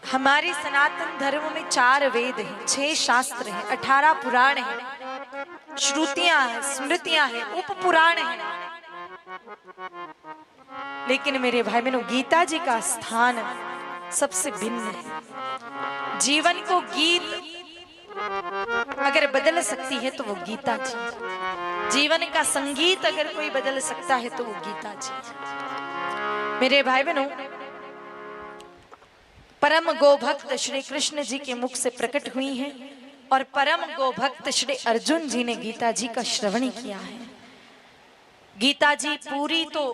हमारे सनातन धर्म में 4 वेद हैं, 6 शास्त्र हैं, 18 पुराण हैं, श्रुतियां हैं, स्मृतियां हैं, उप पुराण हैं। लेकिन मेरे भाई बहनों, गीता जी का स्थान सबसे भिन्न है। जीवन को गीत अगर बदल सकती है तो वो गीता जी। जीवन का संगीत अगर कोई बदल सकता है तो वो गीता जी। मेरे भाई बहनों, परम गोभक्त श्री कृष्ण जी के मुख से प्रकट हुई हैं और परम गोभक्त श्री अर्जुन जी ने गीता जी का श्रवण किया है। गीता जी पूरी तो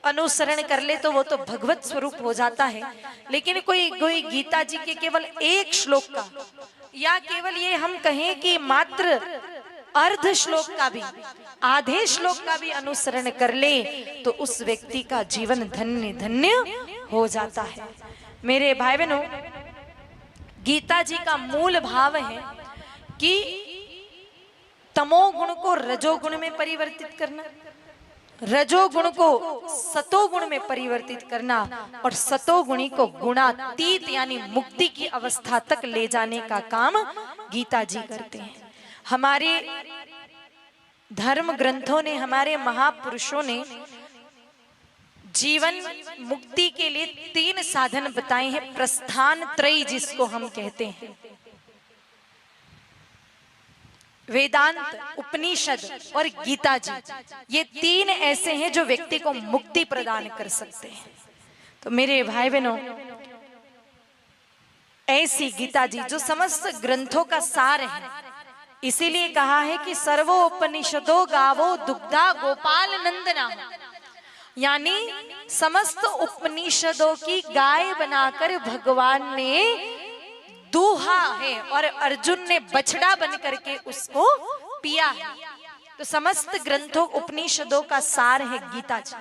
अनुसरण कर ले तो वो तो भगवत स्वरूप हो जाता है, लेकिन कोई गीता जी के केवल एक श्लोक का या केवल ये हम कहें कि मात्र अर्ध श्लोक का भी, आधे श्लोक का भी अनुसरण कर ले तो उस व्यक्ति का जीवन धन्य धन्य हो जाता है। मेरे भाई बहनों, गीता जी का मूल भाव है कि तमोगुण को रजोगुण में परिवर्तित करना, रजोगुण को सतोगुण में परिवर्तित करना और सतोगुणी को गुणातीत यानी मुक्ति की अवस्था तक ले जाने का काम गीता जी करते हैं। हमारे धर्म ग्रंथों ने, हमारे महापुरुषों ने जीवन मुक्ति के लिए 3 साधन बताए हैं, प्रस्थान त्रयी जिसको हम कहते हैं। वेदांत, उपनिषद और गीता जी, ये 3 ऐसे हैं जो व्यक्ति को मुक्ति प्रदान कर सकते हैं। तो मेरे भाई बहनों, ऐसी गीता जी जो समस्त ग्रंथों का सार है, इसीलिए कहा है कि सर्वोपनिषदो गावो दुग्धा गोपाल नंदना, यानी समस्त उपनिषदों की गाय बनाकर भगवान ने दूहा है और अर्जुन ने बछड़ा बन करके उसको पिया है। तो समस्त ग्रंथों उपनिषदों का सार है गीता जी।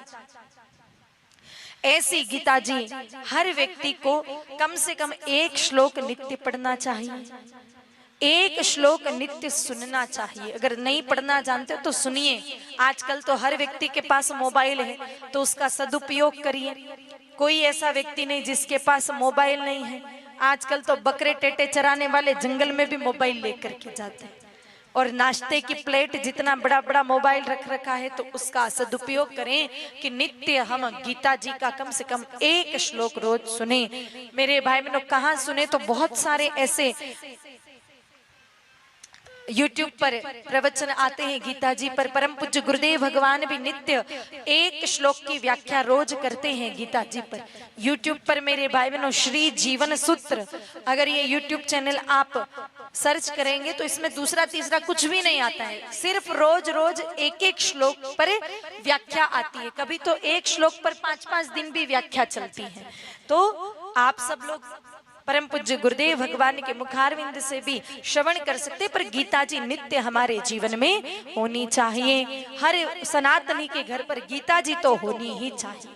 ऐसी गीता जी हर व्यक्ति को कम से कम 1 श्लोक नित्य पढ़ना चाहिए, 1 श्लोक नित्य सुनना चाहिए। अगर नहीं पढ़ना जानते तो सुनिए। आजकल तो हर व्यक्ति के पास मोबाइल है, तो उसका सदुपयोग करिए। कोई ऐसा व्यक्ति नहीं जिसके पास मोबाइल नहीं है। आजकल तो बकरे टेटे चराने वाले जंगल में भी मोबाइल लेकर के जाते हैं, और नाश्ते की प्लेट जितना बड़ा बड़ा मोबाइल रख रखा है, तो उसका सदुपयोग करें कि नित्य हम गीता जी का कम से कम 1 श्लोक रोज सुने। मेरे भाई बहनों, कहाँ सुने तो बहुत सारे ऐसे YouTube पर प्रवचन आते हैं गीता जी पर। परम पूज्य गुरुदेव भगवान भी नित्य 1 श्लोक की व्याख्या रोज करते हैं गीता जी पर। YouTube पर मेरे भाई बहनों, श्री जीवन सूत्र, अगर ये YouTube चैनल आप सर्च करेंगे तो इसमें दूसरा तीसरा कुछ भी नहीं आता है, सिर्फ रोज रोज 1 श्लोक पर व्याख्या आती है। कभी तो 1 श्लोक पर 5-5 दिन भी व्याख्या चलती है। तो आप सब लोग परम पूज्य गुरुदेव भगवान के मुखारविंद से भी श्रवण कर सकते, पर गीता जी नित्य हमारे जीवन में होनी चाहिए। हर सनातनी के घर पर गीता जी तो होनी ही चाहिए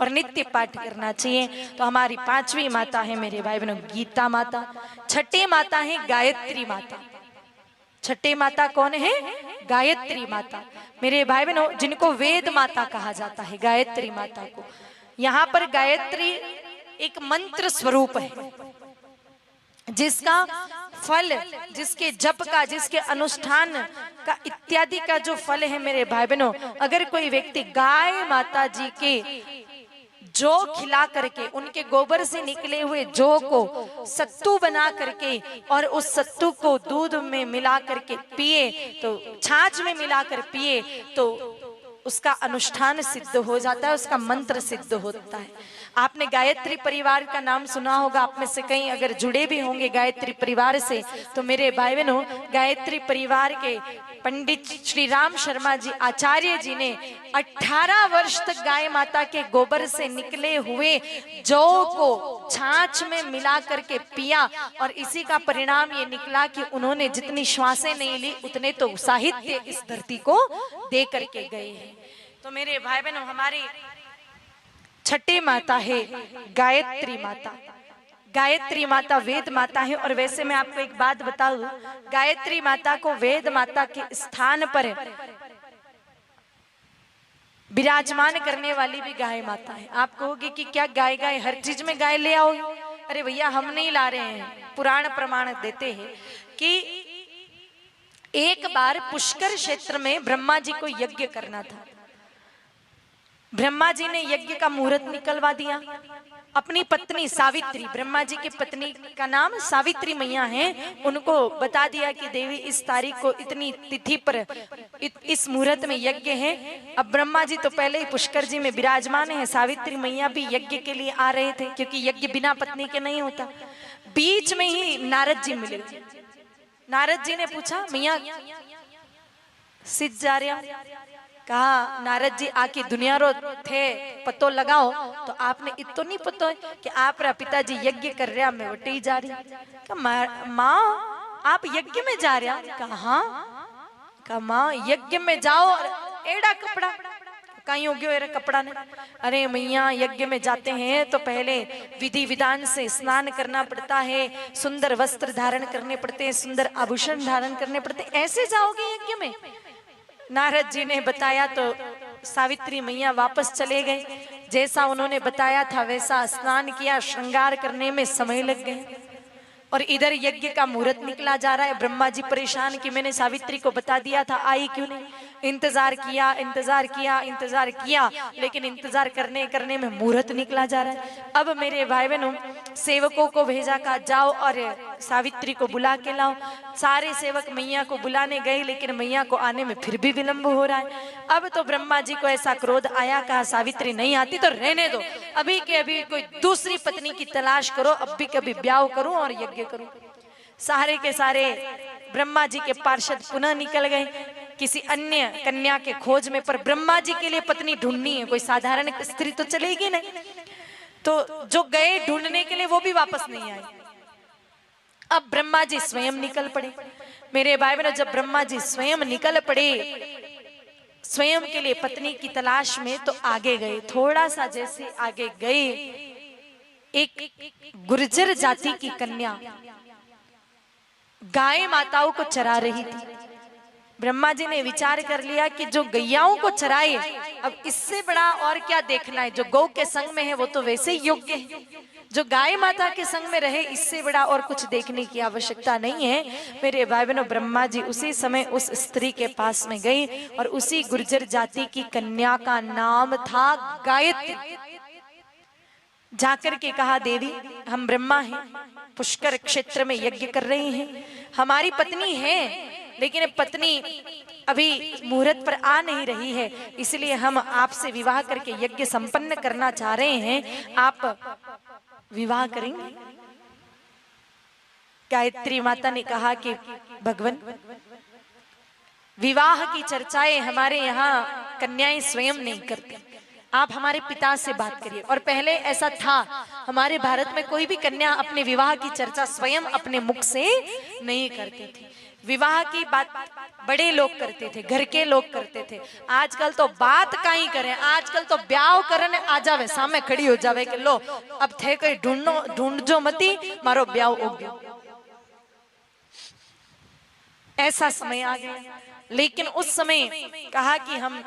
और नित्य पाठ करना चाहिए। तो हमारी 5वीं माता है मेरे भाई बहनों गीता माता। 6ठी माता है गायत्री माता। 6ठी माता कौन है? गायत्री माता। मेरे भाई बहनों, जिनको वेद माता कहा जाता है, गायत्री माता को। यहाँ पर गायत्री एक मंत्र स्वरूप है, जिसका फल, जिसके जप का, जिसके अनुष्ठान का इत्यादि का जो फल है मेरे भाई बहनों, अगर कोई व्यक्ति गाय माता जी के जौ खिला करके, उनके गोबर से निकले हुए जौ को सत्तू बना करके और उस सत्तू को दूध में मिला करके पिए, तो छाछ में मिलाकर पिए, तो उसका अनुष्ठान सिद्ध हो जाता है, उसका मंत्र सिद्ध होता है। आपने गायत्री परिवार का नाम सुना होगा, आप में से कई अगर जुड़े भी होंगे गायत्री परिवार से, तो मेरे भाई बहनों, गायत्री परिवार के पंडित श्री राम शर्मा जी आचार्य जी ने 18 वर्ष तक गाय माता के गोबर से निकले हुए जौ को छाछ में मिला करके पिया, और इसी का परिणाम ये निकला कि उन्होंने जितनी श्वासें नहीं ली उतने तो साहित्य इस धरती को दे करके गए हैं। तो मेरे भाई बहनों, हमारी 6ठी माता है गायत्री माता। गायत्री माता वेद माता है। और वैसे मैं आपको एक बात बताऊं, गायत्री माता को वेद माता के स्थान पर विराजमान करने वाली भी गाय माता है। आप कहोगे कि क्या गाय गाय हर चीज में गाय ले आओ? अरे भैया हम नहीं ला रहे हैं, पुराण प्रमाण देते हैं कि एक बार पुष्कर क्षेत्र में ब्रह्मा जी को यज्ञ करना था। ब्रह्मा जी ने यज्ञ का मुहूर्त निकलवा दिया। अपनी पत्नी सावित्री, ब्रह्मा जी की पत्नी का नाम सावित्री मैया है, उनको बता दिया कि देवी इस तारीख को इतनी तिथि पर इस मुहूर्त में यज्ञ है। अब ब्रह्मा जी तो पहले ही पुष्कर जी में विराजमान है, सावित्री मैया भी यज्ञ के लिए आ रहे थे, क्योंकि यज्ञ बिना पत्नी के नहीं होता। बीच में ही नारद जी मिले। नारद जी ने पूछा, मैया सिद्ध जा रहा? कहा, नारद जी आके दुनिया रो थे, पतो लगाओ। तो आपने इतो नहीं पतो है कि आप रा पिताजी यज्ञ कर रहा, मैं वटे ही जा रही। माँ आप यज्ञ में जा रहा? कहा हाँ। कहा माँ यज्ञ में जाओ, एड़ा कपड़ा कहीं हो गयो कपड़ा ने? अरे मैया यज्ञ में जाते हैं तो पहले विधि विधान से स्नान करना पड़ता है, सुंदर वस्त्र धारण करने पड़ते हैं, सुंदर आभूषण धारण करने पड़ते हैं, ऐसे जाओगे यज्ञ में? नारद जी ने बताया तो सावित्री मैया वापस चले गए। जैसा उन्होंने बताया था वैसा स्नान किया, श्रृंगार करने में समय लग गए। और इधर यज्ञ का मुहूर्त निकला जा रहा है। ब्रह्मा जी परेशान कि मैंने सावित्री को बता दिया था, आई क्यों नहीं? इंतजार किया इंतजार किया इंतजार किया, लेकिन इंतजार करने करने में मुहूर्त निकला जा रहा है। अब मेरे भाई बहनों, सेवकों को भेजा, कहा जाओ और सावित्री को बुला के लाओ। सारे सेवक मैया को बुलाने गए, लेकिन मैया को आने में फिर भी विलंब हो रहा है। अब तो ब्रह्मा जी को ऐसा क्रोध आया, कहा सावित्री नहीं आती तो रहने दो, अभी के अभी कोई दूसरी पत्नी की तलाश करो, अब भी कभी ब्याह करूं और यज्ञ करूं। सारे के सारे ब्रह्मा जी के पार्षद पुनः निकल गए किसी अन्य कन्या के खोज में। पर ब्रह्मा जी के लिए पत्नी ढूंढनी है, कोई साधारण स्त्री तो चलेगी नहीं। तो जो गए ढूंढने के लिए वो भी वापस नहीं आए। अब ब्रह्मा जी स्वयं निकल पड़े। मेरे भाई बहनों, जब ब्रह्मा जी स्वयं निकल पड़े स्वयं के लिए पत्नी की तलाश में, तो आगे गए। थोड़ा सा जैसे आगे गए, एक गुर्जर जाति की कन्या गाय माताओं को चरा रही थी। ब्रह्मा जी ने विचार कर लिया कि जो गैयाओं को चराए, अब इससे बड़ा और क्या देखना है? जो गौ के संग में है वो तो वैसे ही योग्य है, जो गाय माता के संग में रहे, इससे बड़ा और कुछ देखने की आवश्यकता नहीं है। मेरे भाई बहनों, ब्रह्मा जी उसी समय उस स्त्री के पास में गए और उसी गुर्जर जाति की कन्या का नाम था गायत्री। जाकर के कहा, देवी हम ब्रह्मा हैं, पुष्कर क्षेत्र में यज्ञ कर रहे हैं, हमारी पत्नी है, लेकिन पत्नी अभी मुहूर्त पर आ नहीं रही है, इसलिए हम आपसे विवाह करके यज्ञ संपन्न करना चाह रहे हैं, आप विवाह करेंगे? गायत्री माता ने कहा कि भगवान, विवाह की चर्चाएं हमारे यहाँ कन्याएं स्वयं नहीं करती, आप हमारे पिता से बात करिए। और पहले ऐसा था, हमारे भारत में कोई भी कन्या अपने विवाह की चर्चा स्वयं अपने मुख से नहीं करती थी। विवाह की बात बड़े लोग करते थे, घर के लोग करते थे। आजकल तो बात का ही करें, आजकल तो ब्याह करने आ जावे, सामने खड़ी हो जावे कि लो अब थे कोई ढूंढ जो मती, मारो ब्याह हो गया। ऐसा समय आ गया। लेकिन उस समय कहा कि हम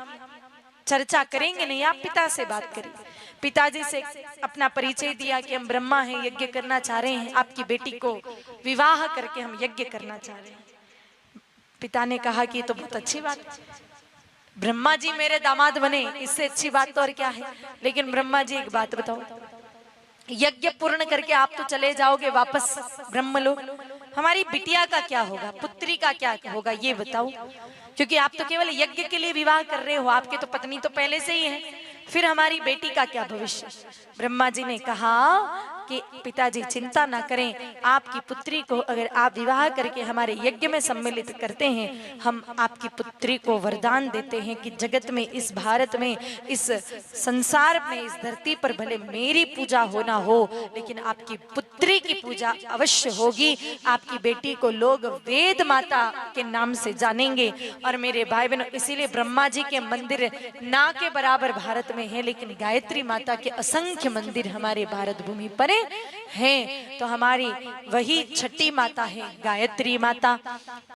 चर्चा करेंगे नहीं, आप पिता से बात करिए। पिताजी से अपना परिचय दिया कि हम ब्रह्मा हैं, यज्ञ करना चाह रहे हैं, आपकी बेटी को विवाह करके हम यज्ञ करना चाह रहे हैं। पिता ने कहा कि ये तो बहुत अच्छी बात है, ब्रह्मा जी मेरे दामाद बने, इससे अच्छी बात तो और क्या है। लेकिन ब्रह्मा जी एक बात बताओ, यज्ञ पूर्ण करके आप तो चले जाओगे वापस ब्रह्मलोक, हमारी बिटिया का क्या होगा, पुत्री का क्या होगा, ये बताओ। क्योंकि आप तो केवल यज्ञ के लिए विवाह कर रहे हो, आपके तो पत्नी तो पहले से ही है, फिर हमारी बेटी का क्या भविष्य। ब्रह्मा जी ने कहा कि पिताजी चिंता ना करें, आपकी पुत्री को अगर आप विवाह करके हमारे यज्ञ में सम्मिलित करते हैं, हम आपकी पुत्री को वरदान देते हैं कि जगत में, इस भारत में, इस संसार में, इस धरती पर भले मेरी पूजा होना हो, लेकिन आपकी पुत्री की पूजा अवश्य होगी। आपकी बेटी को लोग वेद माता के नाम से जानेंगे। और मेरे भाई बहनों, इसीलिए ब्रह्मा जी के मंदिर ना के बराबर भारत में है, लेकिन गायत्री माता के असंख्य मंदिर हमारे भारत भूमि पर हैं। तो हमारी वही छठी माता है गायत्री माता।